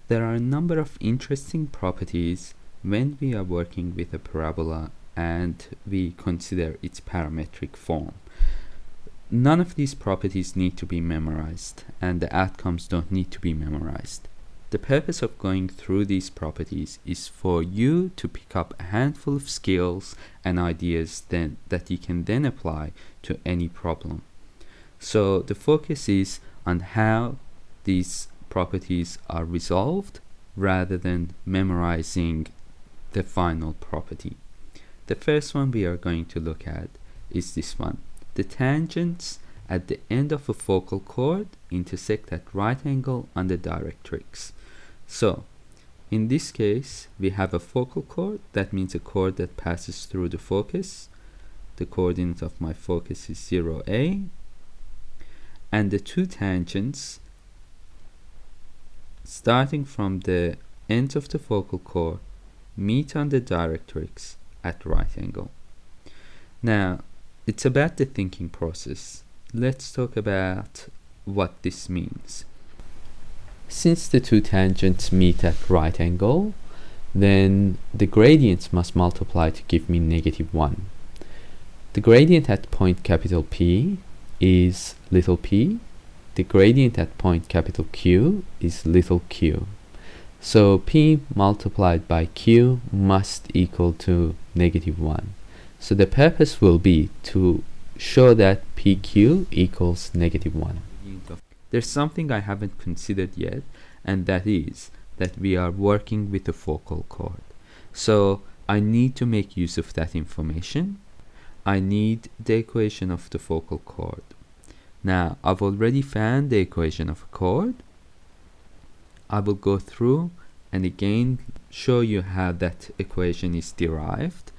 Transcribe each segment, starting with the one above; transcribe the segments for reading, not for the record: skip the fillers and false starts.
There are a number of interesting properties when we are working with a parabola and we consider its parametric form. None of these properties need to be memorized, and the outcomes don't need to be memorized. The purpose of going through these properties is for you to pick up a handful of skills and ideas that you can then apply to any problem. So the focus is on how these properties are resolved rather than memorizing the final property. The first one we are going to look at is this one. The tangents at the end of a focal chord intersect at right angle on the directrix. So in this case we have a focal chord. That means a chord that passes through the focus. The coordinate of my focus is 0a, and the two tangents starting from the ends of the focal chord meet on the directrix at right angle. Now it's about the thinking process. Let's talk about what this means. Since the two tangents meet at right angle, then the gradients must multiply to give me -1. The gradient at point capital P is little p. The gradient at point capital Q is little q. So P multiplied by Q must equal to -1. So the purpose will be to show that PQ equals -1. There's something I haven't considered yet, and that is that we are working with a focal chord. So I need to make use of that information. I need the equation of the focal chord. Now I've already found the equation of a chord. I will go through and again show you how that equation is derived,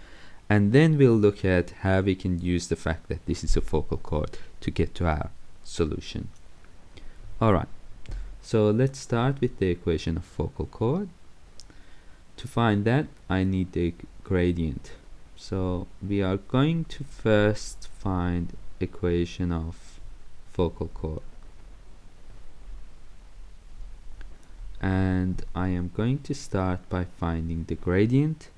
and then we'll look at how we can use the fact that this is a focal chord to get to our solution. Alright, so let's start with the equation of focal chord. To find that, I need the gradient. So we are going to first find equation of focal chord. And I am going to start by finding the gradient,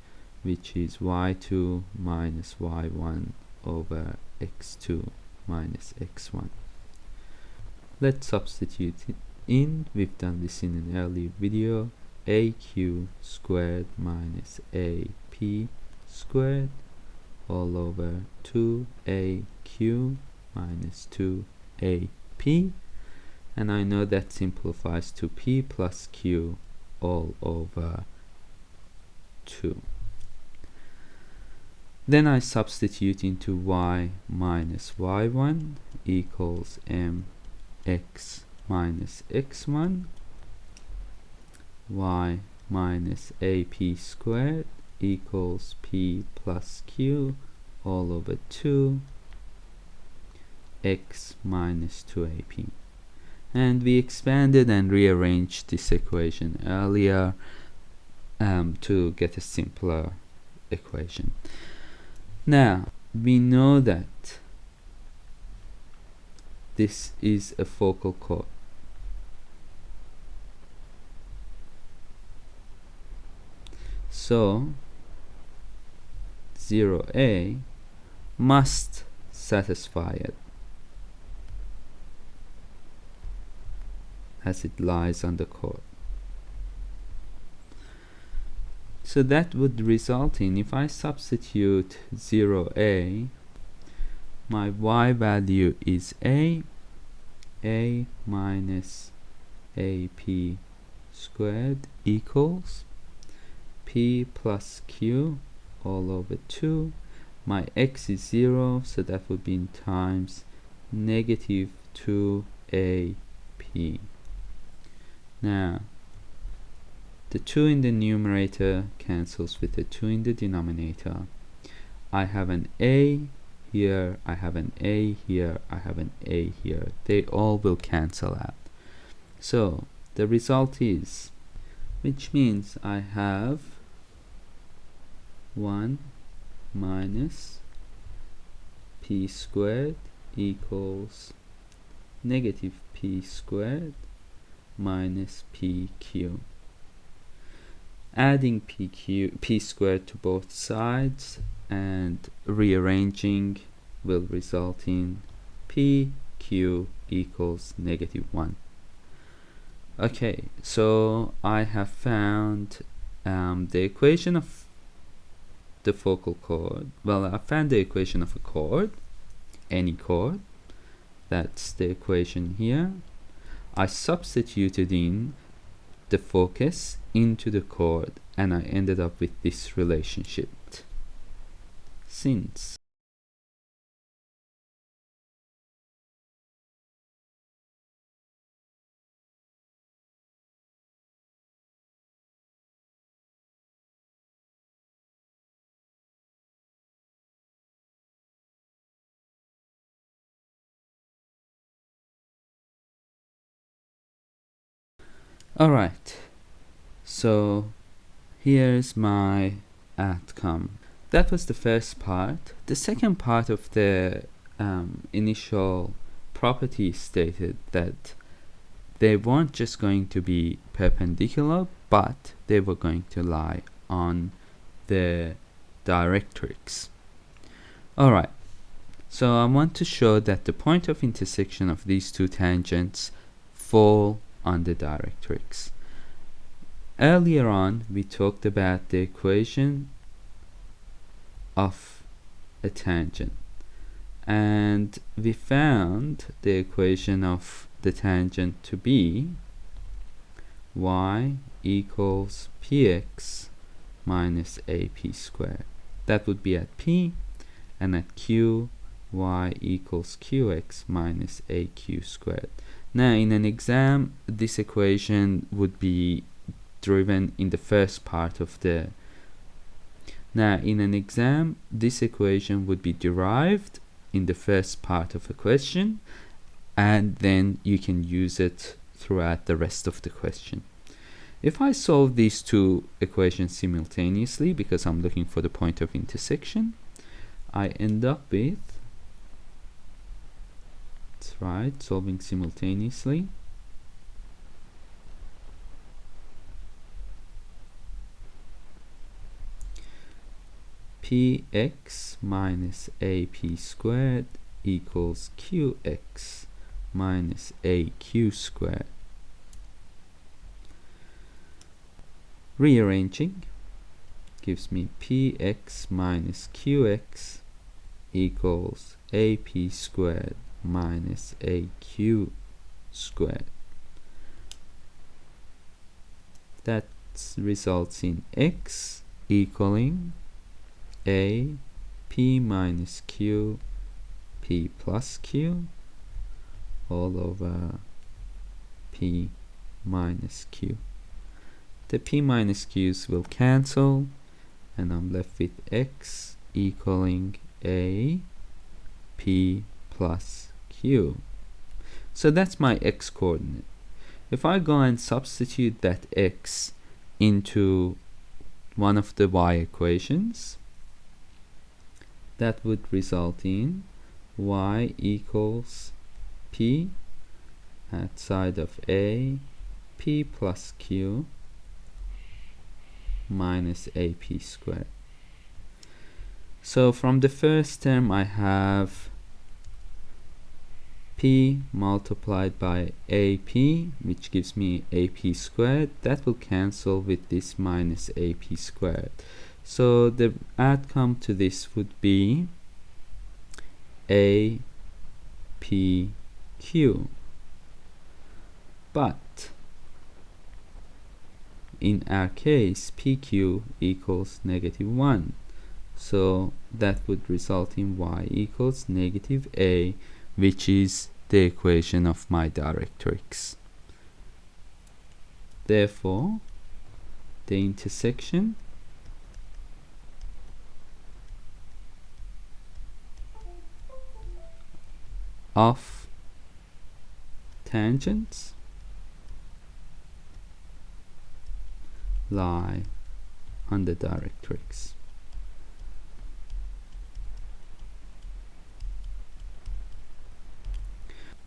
which is y2 minus y1 over x2 minus x1. Let's substitute it in. We've done this in an earlier video. aq squared minus ap squared all over 2aq minus 2ap, and I know that simplifies to p plus q all over 2. Then I substitute into y minus y1 equals mx minus x1, y minus ap squared equals p plus q all over 2 x minus 2ap. And we expanded and rearranged this equation earlier to get a simpler equation. Now we know that this is a focal chord. So 0a must satisfy it as it lies on the chord. So that would result in, if I substitute 0a, my y value is a minus ap squared equals p plus q all over 2. My x is 0, so that would be in times negative 2ap. Now the 2 in the numerator cancels with the 2 in the denominator. I have an a here, I have an a here, I have an a here. They all will cancel out. So the result is, which means I have 1 minus p squared equals negative p squared minus pq. adding p squared to both sides and rearranging will result in pq equals -1. Okay, so I have found the equation of the focal chord. Well, I found the equation of a chord, any chord. That's the equation here. I substituted in the focus into the chord, and I ended up with this relationship. Since alright, so here's my outcome. That was the first part. The second part of the initial property stated that they weren't just going to be perpendicular, but they were going to lie on the directrix. Alright, so I want to show that the point of intersection of these two tangents fall on the directrix. Earlier on, we talked about the equation of a tangent, and we found the equation of the tangent to be y equals px minus ap squared. That would be at p, and at q, y equals qx minus aq squared. Now, in an exam, this equation would be driven in the first part of the this equation would be derived in the first part of a question, and then you can use it throughout the rest of the question. If I solve these two equations simultaneously, because I'm looking for the point of intersection, I end up with, that's right, solving simultaneously, px minus ap squared equals qx minus aq squared. Rearranging gives me px minus qx equals ap squared minus aq squared. That results in x equaling a p minus q p plus q all over p minus q. The p minus q's will cancel, and I'm left with x equaling a p plus q. So that's my x coordinate. If I go and substitute that x into one of the y equations, that would result in y equals p outside of a p plus q minus ap squared. So from the first term I have p multiplied by ap, which gives me ap squared. That will cancel with this minus ap squared. So the outcome to this would be a p q. But in our case, pq equals -1. So that would result in y equals -a, which is the equation of my directrix. Therefore, the intersection of tangents lie on the directrix.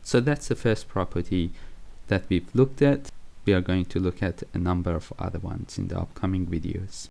So that's the first property that we've looked at. we are going to look at a number of other ones in the upcoming videos.